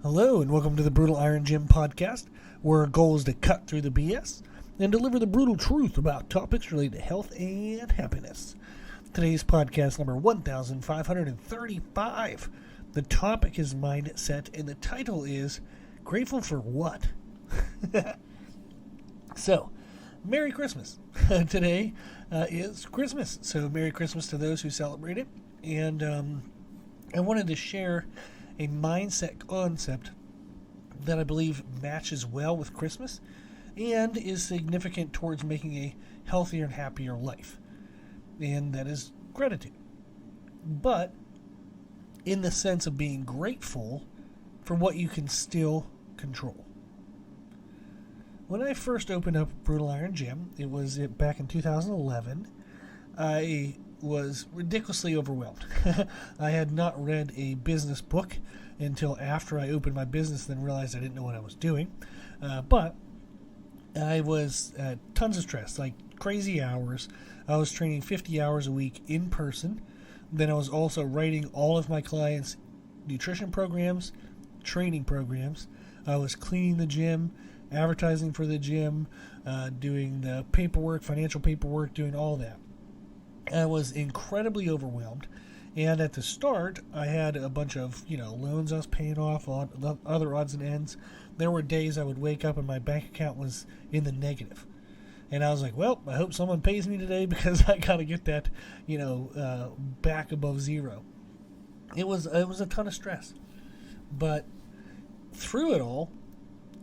Hello, and welcome to the Brutal Iron Gym podcast, where our goal is to cut through the BS and deliver the brutal truth about topics related to health and happiness. Today's podcast number 1535. The topic is mindset, and the title is Grateful for What? So, Merry Christmas. Today is Christmas, so Merry Christmas to those who celebrate it. And I wanted to share a mindset concept that I believe matches well with Christmas and is significant towards making a healthier and happier life. And that is gratitude. But in the sense of being grateful for what you can still control. When I first opened up Brutal Iron Gym, it was back in 2011, I was ridiculously overwhelmed. I had not read a business book until after I opened my business, then realized I didn't know what I was doing. But I was tons of stress, like crazy hours. I was training 50 hours a week in person. Then I was also writing all of my clients' nutrition programs, training programs. I was cleaning the gym, advertising for the gym, doing the paperwork, financial paperwork, doing all that. I was incredibly overwhelmed, and at the start, I had a bunch of, loans I was paying off, other odds and ends. There were days I would wake up and my bank account was in the negative. And I was like, well, I hope someone pays me today because I got to get that, back above zero. It was a ton of stress. But through it all,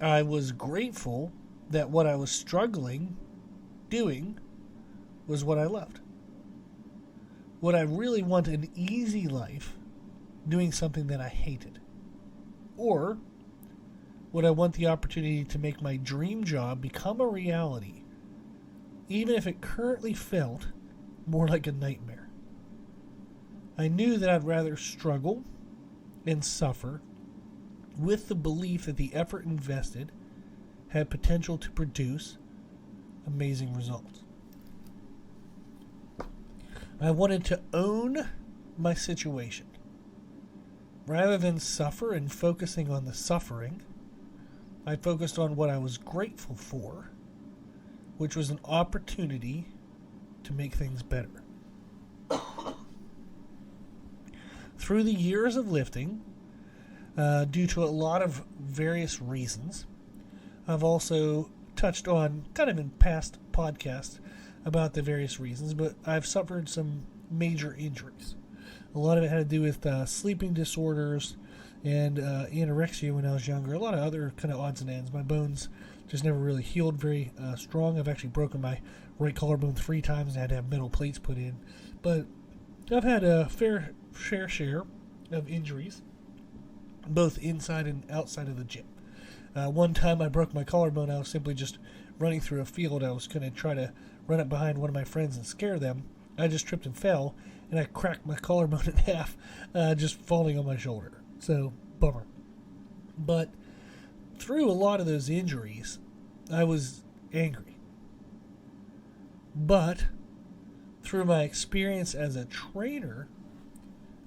I was grateful that what I was struggling doing was what I loved. Would I really want an easy life doing something that I hated? Or would I want the opportunity to make my dream job become a reality, even if it currently felt more like a nightmare? I knew that I'd rather struggle and suffer with the belief that the effort invested had potential to produce amazing results. I wanted to own my situation. Rather than suffer and focusing on the suffering, I focused on what I was grateful for, which was an opportunity to make things better. Through the years of lifting, due to a lot of various reasons, I've also touched on, kind of in past podcasts, about the various reasons, but I've suffered some major injuries. A lot of it had to do with sleeping disorders and anorexia when I was younger. A lot of other kind of odds and ends. My bones just never really healed very strong. I've actually broken my right collarbone 3 times and had to have metal plates put in. But I've had a fair share of injuries, both inside and outside of the gym. One time I broke my collarbone. I was simply just running through a field. I was going to try to run up behind one of my friends and scare them. I just tripped and fell, and I cracked my collarbone in half, just falling on my shoulder. So, bummer. But through a lot of those injuries, I was angry. But through my experience as a trainer,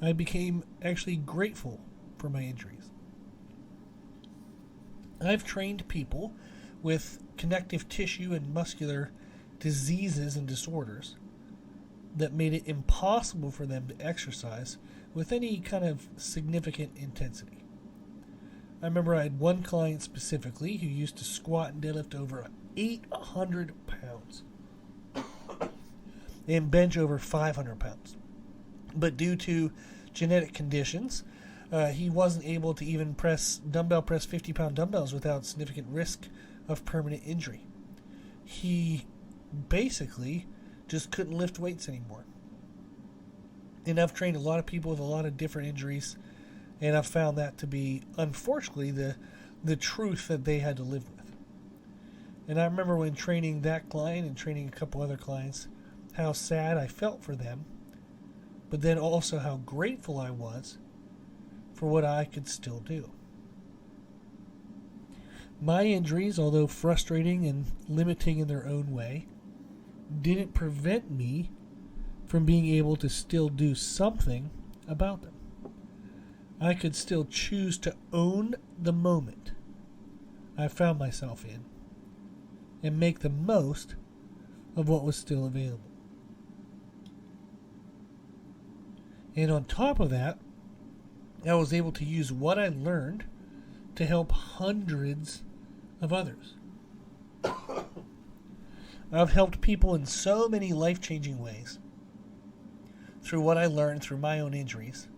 I became actually grateful for my injuries. I've trained people with connective tissue and muscular diseases and disorders that made it impossible for them to exercise with any kind of significant intensity. I remember I had one client specifically who used to squat and deadlift over 800 pounds and bench over 500 pounds. But due to genetic conditions, he wasn't able to even press 50-pound dumbbells without significant risk of permanent injury. He basically just couldn't lift weights anymore. And I've trained a lot of people with a lot of different injuries, and I've found that to be, unfortunately, the truth that they had to live with. And I remember when training that client and training a couple other clients, how sad I felt for them, but then also how grateful I was for what I could still do. My injuries, although frustrating and limiting in their own way, didn't prevent me from being able to still do something about them. I could still choose to own the moment I found myself in and make the most of what was still available. And on top of that, I was able to use what I learned to help hundreds of others. I've helped people in so many life-changing ways through what I learned through my own injuries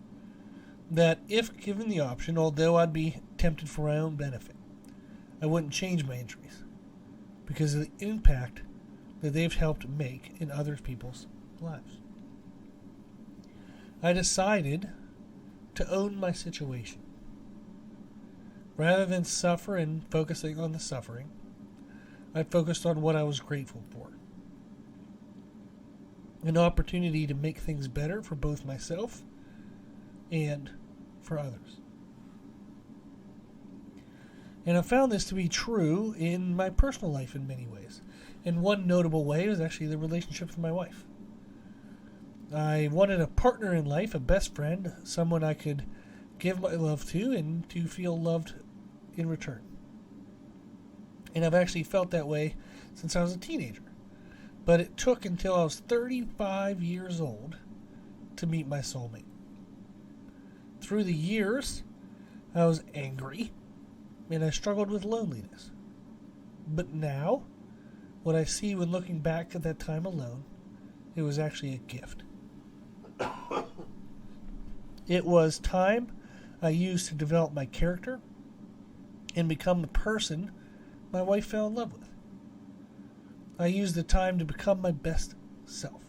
that if given the option, although I'd be tempted for my own benefit, I wouldn't change my injuries because of the impact that they've helped make in other people's lives. I decided to own my situation. Rather than suffer and focusing on the suffering, I focused on what I was grateful for. An opportunity to make things better for both myself and for others. And I found this to be true in my personal life in many ways. And one notable way was actually the relationship with my wife. I wanted a partner in life, a best friend, someone I could give my love to and to feel loved in return. And I've actually felt that way since I was a teenager. But it took until I was 35 years old to meet my soulmate. Through the years, I was angry and I struggled with loneliness. But now, what I see when looking back at that time alone, it was actually a gift. It was time I used to develop my character and become the person my wife fell in love with. I used the time to become my best self.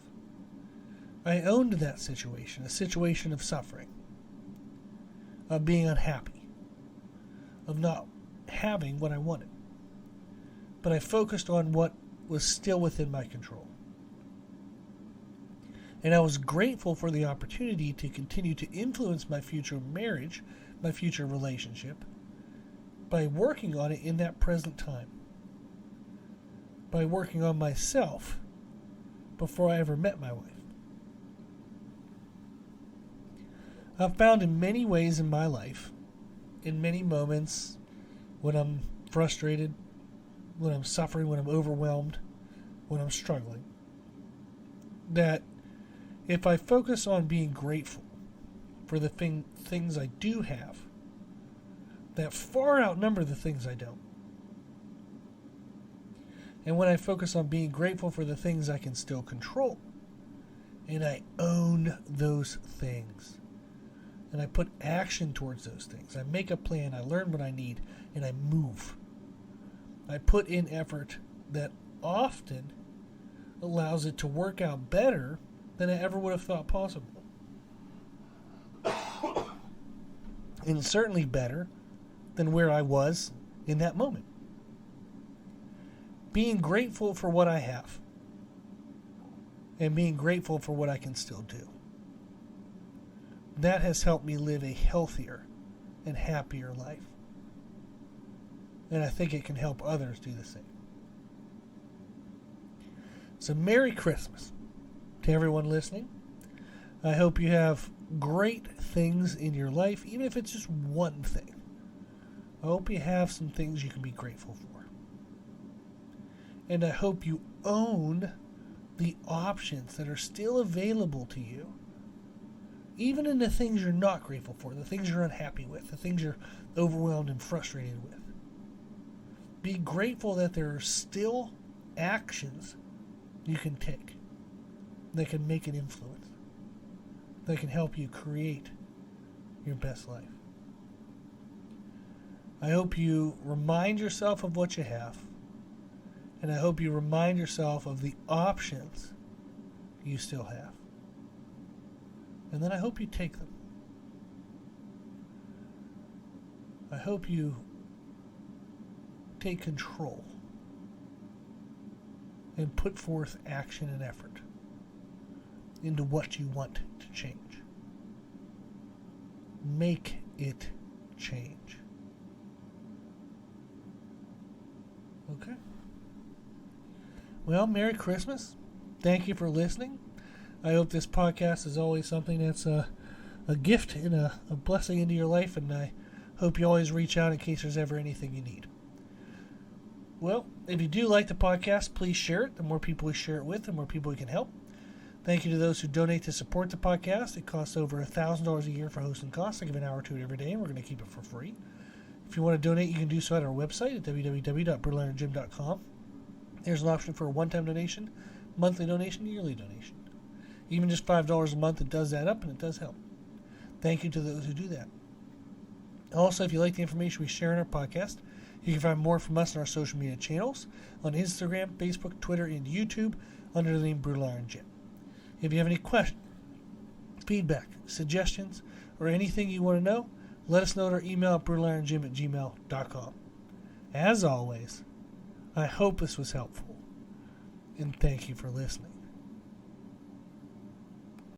I owned that situation, a situation of suffering, of being unhappy, of not having what I wanted. But I focused on what was still within my control. And I was grateful for the opportunity to continue to influence my future marriage, my future relationship, by working on it in that present time. By working on myself before I ever met my wife. I've found in many ways in my life, in many moments when I'm frustrated, when I'm suffering, when I'm overwhelmed, when I'm struggling, that if I focus on being grateful for the things I do have, that far outnumber the things I don't. And when I focus on being grateful for the things I can still control, and I own those things, and I put action towards those things, I make a plan, I learn what I need, and I move. I put in effort that often allows it to work out better than I ever would have thought possible. And certainly better than where I was in that moment. Being grateful for what I have and being grateful for what I can still do. That has helped me live a healthier and happier life. And I think it can help others do the same. So Merry Christmas to everyone listening. I hope you have great things in your life, even if it's just one thing. I hope you have some things you can be grateful for. And I hope you own the options that are still available to you, even in the things you're not grateful for, the things you're unhappy with, the things you're overwhelmed and frustrated with. Be grateful that there are still actions you can take that can make an influence, that can help you create your best life. I hope you remind yourself of what you have, and I hope you remind yourself of the options you still have. And then I hope you take them. I hope you take control and put forth action and effort into what you want to change. Make it change. Okay. Well, Merry Christmas. Thank you for listening. I hope this podcast is always something that's a a gift and a blessing into your life, and I hope you always reach out in case there's ever anything you need. Well, if you do like the podcast, please share it. The more people we share it with, the more people we can help. Thank you to those who donate to support the podcast. It costs over $1,000 a year for hosting costs. I give an hour to it every day, and we're going to keep it for free. If you want to donate, you can do so at our website at www.brutalirongym.com. There's an option for a one-time donation, monthly donation, yearly donation. Even just $5 a month, it does add up, and it does help. Thank you to those who do that. Also, if you like the information we share in our podcast, you can find more from us on our social media channels on Instagram, Facebook, Twitter, and YouTube under the name Brutal Iron Gym. If you have any questions, feedback, suggestions, or anything you want to know, let us know at our email at brutalirongym@gmail.com. As always, I hope this was helpful, and thank you for listening.